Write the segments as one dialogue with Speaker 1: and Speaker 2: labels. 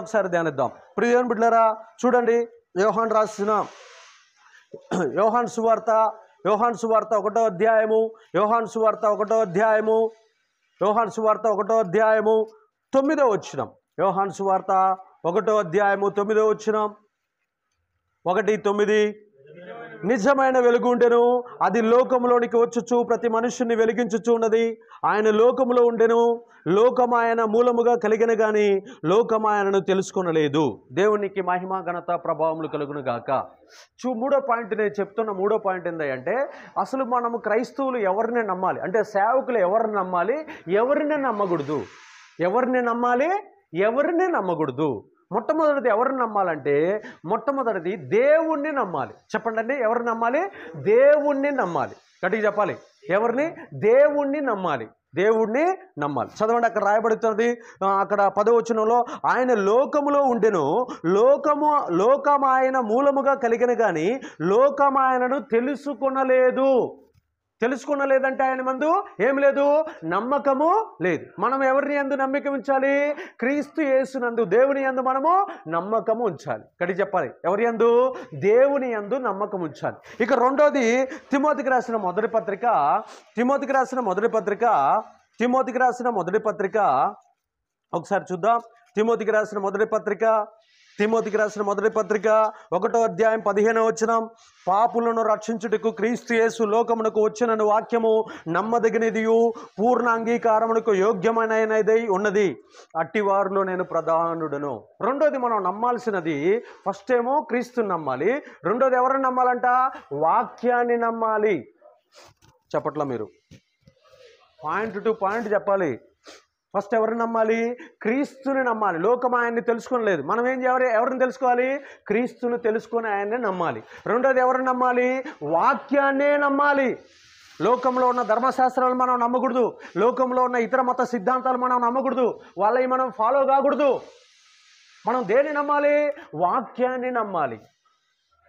Speaker 1: ఒకసారి ధ్యానిద్దాం. ప్రియదేవుని బిడ్డలారా చూడండి, యోహాను రాసిన యోహాను సువార్త 1వ అధ్యాయము, యోహాను సువార్త 1వ అధ్యాయము 9వ వచనం. యోహాను సువార్త 1వ అధ్యాయము 9వ వచనం. 1:9. నిజమైన వెలుగు ఉండెను, అది లోకములోనికి వచ్చుచు ప్రతి మనుష్యుని వెలిగించుచు ఉన్నది. ఆయన లోకములో ఉండెను, లోకము ఆయన మూలముగా కలిగిన గాని లోకము ఆయనను తెలుసుకొనలేదు. దేవునికి మహిమ ఘనత ప్రభావములు కలుగును గాక. మూడో పాయింట్ నేను చెప్తున్న మూడో పాయింట్ ఏంటంటే, అసలు మనము క్రైస్తవులు ఎవరిని నమ్మాలి అంటే, సేవకులు ఎవరిని నమ్మాలి, ఎవరిని నమ్మకూడదు, ఎవరిని నమ్మాలి, ఎవరిని నమ్మకూడదు. మొట్టమొదటిది ఎవరిని నమ్మాలంటే, మొట్టమొదటిది దేవుణ్ణి నమ్మాలి. చెప్పండి అండి, ఎవరిని నమ్మాలి? దేవుణ్ణి నమ్మాలి. గట్టిగా చెప్పాలి, ఎవరిని? దేవుణ్ణి నమ్మాలి, దేవుణ్ణి నమ్మాలి. చదవండి, అక్కడ రాయబడుతున్నది, అక్కడ 10వ వచనంలో, ఆయన లోకములో ఉండెను, లోకము ఆయన మూలముగా కలిగిన కానీ లోకము ఆయనను తెలుసుకొనలేదంటే ఆయన మందు ఏం లేదు, నమ్మకము లేదు. మనం ఎవరిని యందు నమ్మకం ఉంచాలి? క్రీస్తు యేసునందు, దేవుని యందు మనము నమ్మకము ఉంచాలి. గట్టిగా చెప్పాలి, ఎవరి యందు? దేవుని యందు నమ్మకం ఉంచాలి. ఇక రెండోది, తిమోతికి రాసిన మొదటి పత్రిక ఒకసారి చూద్దాం. తిమోతికి రాసిన మొదటి పత్రిక 1వ అధ్యాయం 15వ వచనం. పాపులను రక్షించుటకు క్రీస్తు యేసు లోకమునకు వచ్చినను వాక్యము నమ్మదగినదియు పూర్ణ అంగీకారమునకు యోగ్యమైనదై ఉన్నది, అట్టి వారిలో నేను ప్రధానుడను. రెండోది మనం నమ్మాల్సినది, ఫస్ట్ ఏమో క్రీస్తుని నమ్మాలి, రెండోది ఎవరిని నమ్మాలంట? వాక్యాన్ని నమ్మాలి. చెప్పట్లా మీరు? పాయింట్ టు పాయింట్ చెప్పాలి. ఫస్ట్ ఎవరిని నమ్మాలి? క్రీస్తుని నమ్మాలి. లోకం ఆయన్ని తెలుసుకోలేదు, మనం ఏం చేయాలి? ఎవరిని తెలుసుకోవాలి? క్రీస్తుని తెలుసుకొని ఆయన్ని నమ్మాలి. రెండోది ఎవరిని నమ్మాలి? వాక్యాన్నే నమ్మాలి. లోకంలో ఉన్న ధర్మశాస్త్రాలు మనం నమ్మకూడదు, లోకంలో ఉన్న ఇతర మత సిద్ధాంతాలు మనం నమ్మకూడదు, వాళ్ళవి మనం ఫాలో కాకూడదు. మనం దేన్ని నమ్మాలి? వాక్యాన్ని నమ్మాలి.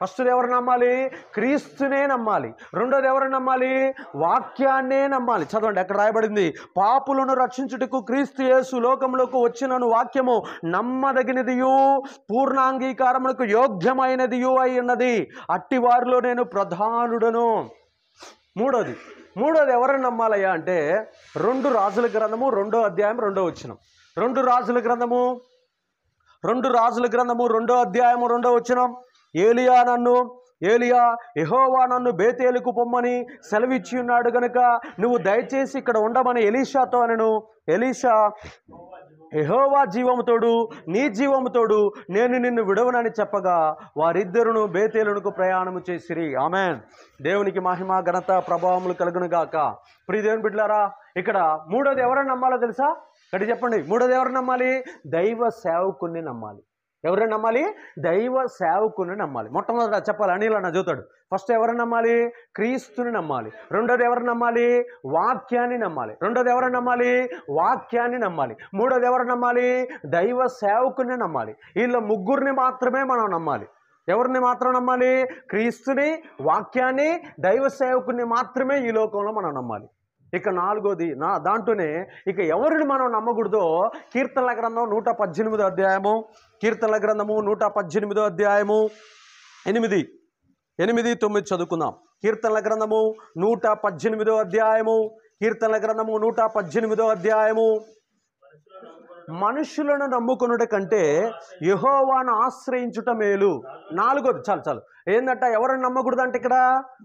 Speaker 1: ఫస్ట్ ఎవరు నమ్మాలి? క్రీస్తునే నమ్మాలి. రెండోది ఎవరు నమ్మాలి? వాక్యాన్నే నమ్మాలి. చదవండి, అక్కడ రాయబడింది, పాపులను రక్షించుటకు క్రీస్తు యేసు లోకంలోకి వచ్చినను వాక్యము నమ్మదగినదియు పూర్ణాంగీకారమునకు యోగ్యమైనదియు అయి ఉన్నది, అట్టి వారిలో నేను ప్రధానుడను. మూడోది ఎవరిని నమ్మాలయ్యా అంటే, 2 రాజుల గ్రంథము 2వ అధ్యాయం 2వ వచనం. 2 రాజుల గ్రంథము 2వ అధ్యాయము 2వ వచనం. ఏలియా యెహోవా నన్ను బేతేలుకు పొమ్మని సెలవిచ్చి ఉన్నాడు గనుక నువ్వు దయచేసి ఇక్కడ ఉండమని ఎలీషాతో అనెను. ఎలీషా, యెహోవా జీవముతోడు నీ జీవముతోడు నేను నిన్ను విడవనని చెప్పగా వారిద్దరును బేతేలునకు ప్రయాణము చేసిరి. ఆమేన్. దేవునికి మహిమ ఘనత ప్రభావములు కలుగును గాక. ప్రియ దేవుని బిడ్డలారా, ఇక్కడ మూడోది ఎవరిని నమ్మాలో తెలుసా? ఇక్కడ చెప్పండి, మూడోది ఎవరిని నమ్మాలి? దైవ సేవకుని నమ్మాలి. ఎవరిని నమ్మాలి? దైవ సేవకుని నమ్మాలి. మొట్టమొదట చెప్పాలి, అనిల్ అన్న చదువుతాడు. ఫస్ట్ ఎవరిని నమ్మాలి? క్రీస్తుని నమ్మాలి. రెండోది ఎవరిని నమ్మాలి? వాక్యాన్ని నమ్మాలి. మూడోది ఎవరిని నమ్మాలి? దైవ సేవకుని నమ్మాలి. వీళ్ళ ముగ్గురిని మాత్రమే మనం నమ్మాలి. ఎవరిని మాత్రం నమ్మాలి? క్రీస్తుని, వాక్యాన్ని, దైవ సేవకుని మాత్రమే ఈ లోకంలో మనం నమ్మాలి. ఇక నాలుగోది, దాంట్లోనే ఇక ఎవరిని మనం నమ్మకూడదో కీర్తనల గ్రంథం 118వ అధ్యాయము, 8, 9 చదువుకుందాం. కీర్తనల గ్రంథము 118వ అధ్యాయము. మనుషులను నమ్ముకొనుట కంటే యెహోవాను ఆశ్రయించుట మేలు. నాలుగోది, చాలు ఏందంట, ఎవరిని నమ్మకూడదు అంటే ఇక్కడ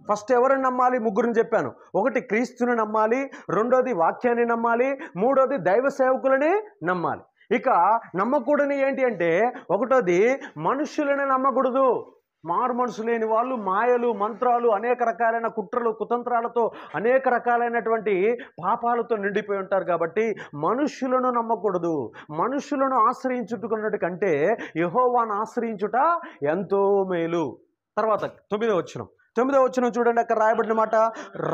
Speaker 1: ఫస్ట్ ఎవరిని నమ్మాలి? ముగ్గురిని చెప్పాను. ఒకటి క్రీస్తుని నమ్మాలి, రెండోది వాక్యాన్ని నమ్మాలి, మూడోది దైవ సేవకులని నమ్మాలి. ఇక నమ్మకూడని ఏంటి అంటే, ఒకటోది మనుషులని నమ్మకూడదు. మారు మనసు లేని వాళ్ళు మాయలు, మంత్రాలు, అనేక రకాలైన కుట్రలు, కుతంత్రాలతో, అనేక రకాలైనటువంటి పాపాలతో నిండిపోయి ఉంటారు. కాబట్టి మనుషులను నమ్మకూడదు. మనుషులను ఆశ్రయించుకున్నట్టు కంటే యెహోవాను ఆశ్రయించుట ఎంతో మేలు. తర్వాత 9వ వచనం చూడండి, అక్కడ రాయబడిన మాట,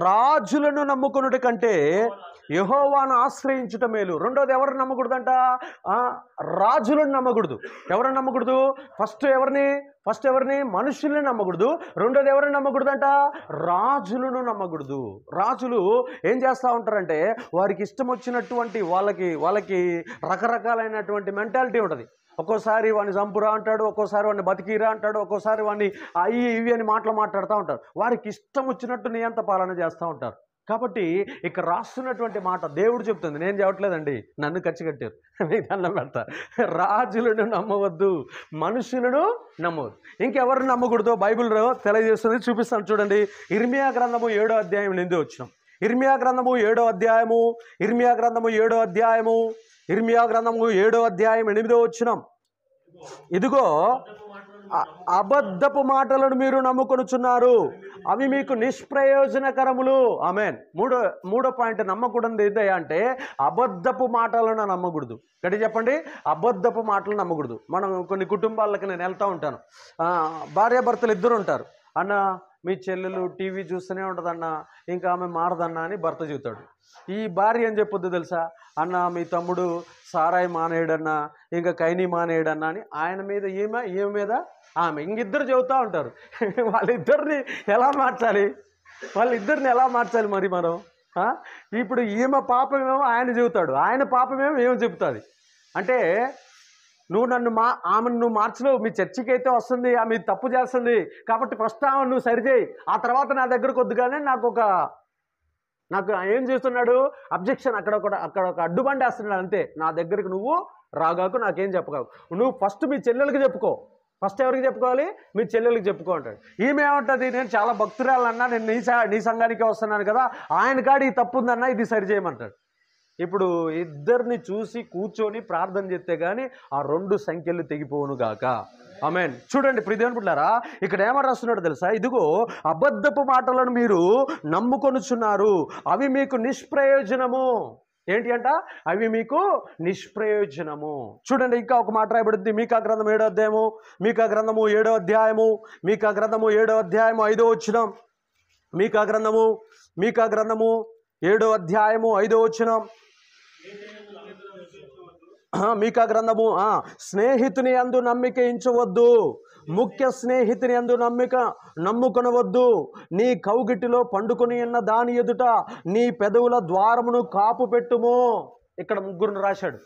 Speaker 1: రాజులను నమ్ముకున్నట్టు కంటే యెహోవాను ఆశ్రయించుట మేలు. రెండోది ఎవరిని నమ్మకూడదంట? రాజులను నమ్మకూడదు. ఎవరిని నమ్మకూడదు? ఫస్ట్ ఎవరిని? మనుషుల్ని నమ్మకూడదు. రెండోది ఎవరిని నమ్మకూడదంట? రాజులను నమ్మకూడదు. రాజులు ఏం చేస్తూ ఉంటారంటే, వారికి ఇష్టం వచ్చినటువంటి వాళ్ళకి రకరకాలైనటువంటి మెంటాలిటీ ఉంటుంది. ఒక్కోసారి వాడిని చంపురా అంటాడు, ఒక్కోసారి వాడిని బతికిరా అంటాడు, ఒక్కోసారి వాడిని అవి ఇవి అని మాట్లాడుతూ ఉంటారు. వారికి ఇష్టం వచ్చినట్టు నియంత పాలన చేస్తూ ఉంటారు. కాబట్టి ఇక్కడ రాస్తున్నటువంటి మాట దేవుడు చెప్తుంది, నేను చెప్పట్లేదండి, నన్ను ఖర్చు కట్టారు, మీకు దండం పెడతా. రాజులను నమ్మవద్దు, మనుషులను నమ్మవద్దు. ఇంకెవరిని నమ్మకూడదో బైబిల్లో తెలియజేస్తుంది, చూపిస్తాను చూడండి. ఇర్మియా గ్రంథము 7వ అధ్యాయం 8 వచ్చినాం. ఇర్మియా గ్రంథము 7వ అధ్యాయము, ఇర్మియా గ్రంథము 7వ అధ్యాయము, ఇర్మియా గ్రంథము 7వ అధ్యాయం 8 వచ్చినాం. ఇదిగో అబద్ధపు మాటలను మీరు నమ్ముకొనుచున్నారు, అవి మీకు నిష్ప్రయోజనకరములు. ఆమేన్. మూడో పాయింట్ నమ్మకూడదు ఏంటయ్యా అంటే అబద్ధపు మాటలను నమ్మకూడదు. గట్టి చెప్పండి, అబద్ధపు మాటలు నమ్మకూడదు. మనం కొన్ని కుటుంబాలకు నేను వెళ్తూ ఉంటాను, భార్యాభర్తలు ఇద్దరు ఉంటారు. అన్న మీ చెల్లెలు టీవీ చూస్తూనే ఉంటుందన్న, ఇంకా ఆమె మారదన్నా అని భర్త చెబుతాడు. ఈ భార్య ఏం చెప్పొద్దు తెలుసా, అన్న మీ తమ్ముడు సారాయి మానేయడన్నా, ఇంకా కైని మానేయడన్నా అని ఆయన మీద ఈమె మీద ఆమె ఇంకిద్దరు చెబుతూ ఉంటారు. వాళ్ళిద్దరిని ఎలా మార్చాలి మరి మనం? ఇప్పుడు ఈమె పాపమేమో ఆయన చెబుతాడు, ఆయన పాపమేమో ఏమో చెబుతుంది. అంటే ఆమెను నువ్వు మార్చలేవు, మీ చర్చికి అయితే వస్తుంది, ఆమె తప్పు చేస్తుంది కాబట్టి ఫస్ట్ ఆమెను నువ్వు సరిచేయి, ఆ తర్వాత నా దగ్గరకు వద్దుగానే నాకు ఏం చేస్తున్నాడు అబ్జెక్షన్, అక్కడ ఒక అడ్డుబండి వేస్తున్నాడు అంతే. నా దగ్గరికి నువ్వు రాగాకు, నాకేం చెప్పగాకు, నువ్వు ఫస్ట్ మీ చెల్లెలకి చెప్పుకో. ఫస్ట్ ఎవరికి చెప్పుకోవాలి? మీ చెల్లెలకి చెప్పుకో అంటాడు. ఈమె ఏమంటుంది, నేను చాలా భక్తురాలన్నా, నేను నీ సంఘానికే వస్తున్నాను కదా, ఆయన కాడి ఈ తప్పు ఉందన్నా, ఇది సరిచేయమంటాడు. ఇప్పుడు ఇద్దరిని చూసి కూర్చొని ప్రార్థన చేస్తే కానీ ఆ 2 సంఖ్యలు తెగిపోవును గాక. ఆమేన్. చూడండి ప్రియదేవుని బిడ్డలారా, ఇక్కడ ఏమని రాస్తున్నాడు తెలుసా, ఇదిగో అబద్ధపు మాటలను మీరు నమ్ముకొనుచున్నారు, అవి మీకు నిష్ప్రయోజనము. ఏంటి అంట? అవి మీకు నిష్ప్రయోజనము. చూడండి ఇంకా ఒక మాట రాయబడింది, మీకా గ్రంథం 7వ అధ్యాయము, మీకా గ్రంథము 7వ అధ్యాయము, మీకా గ్రంథము 7వ అధ్యాయము 5వ వచనం, మీకా గ్రంథము 7వ అధ్యాయము 5వ వచనం. మీకా గ్రంథము, స్నేహితుని యందు నమ్మిక ఉంచవద్దు, ముఖ్య స్నేహితుని యందు నమ్ముకొనవద్దు, నీ కౌగిటిలో పండుకొని ఉన్న దాని ఎదుట నీ పెదవుల ద్వారమును కాపు పెట్టుము. ఇక్కడ 3 రాశాడు.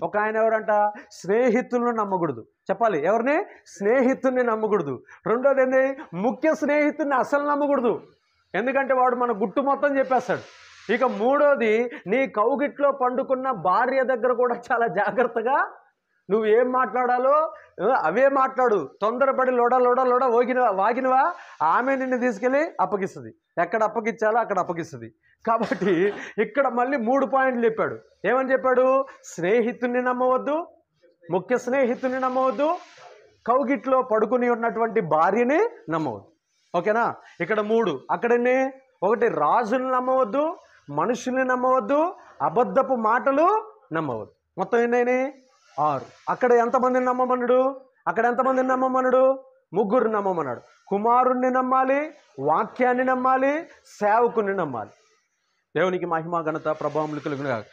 Speaker 1: ఒక ఆయన ఎవరంట, స్నేహితులను నమ్మకూడదు. చెప్పాలి, ఎవరిని? స్నేహితుల్ని నమ్మకూడదు. రెండోది ఏంటి, ముఖ్య స్నేహితుడిని అసలు నమ్మకూడదు, ఎందుకంటే వాడు మన గుట్టు మొత్తం చెప్పేస్తాడు. ఇక మూడోది, నీ కౌగిట్లో పండుకున్న భార్య దగ్గర కూడా చాలా జాగ్రత్తగా నువ్వు ఏం మాట్లాడాలో అవే మాట్లాడు. తొందరపడి లోడ వాగినవా ఆమె నిన్ను తీసుకెళ్ళి అప్పగిస్తుంది, ఎక్కడ అప్పగించాలో అక్కడ అప్పగిస్తుంది. కాబట్టి ఇక్కడ మళ్ళీ 3 పాయింట్లు చెప్పాడు. ఏమని చెప్పాడు? స్నేహితుడిని నమ్మవద్దు, ముఖ్య స్నేహితుడిని నమ్మవద్దు, కౌగిట్లో పడుకుని ఉన్నటువంటి భార్యని నమ్మవద్దు. ఓకేనా? ఇక్కడ 3. అక్కడనే 1 రాజుని నమ్మవద్దు, మనుషుల్ని నమ్మవద్దు, అబద్ధపు మాటలు నమ్మవద్దు. మొత్తం ఎన్నైనా 6. అక్కడ ఎంతమందిని నమ్మమన్నాడు? 3 నమ్మమన్నాడు. కుమారుణ్ణి నమ్మాలి, వాక్యాన్ని నమ్మాలి, సేవకుని నమ్మాలి. దేవునికి మహిమ ఘనత ప్రభావములు కలుగును గాక.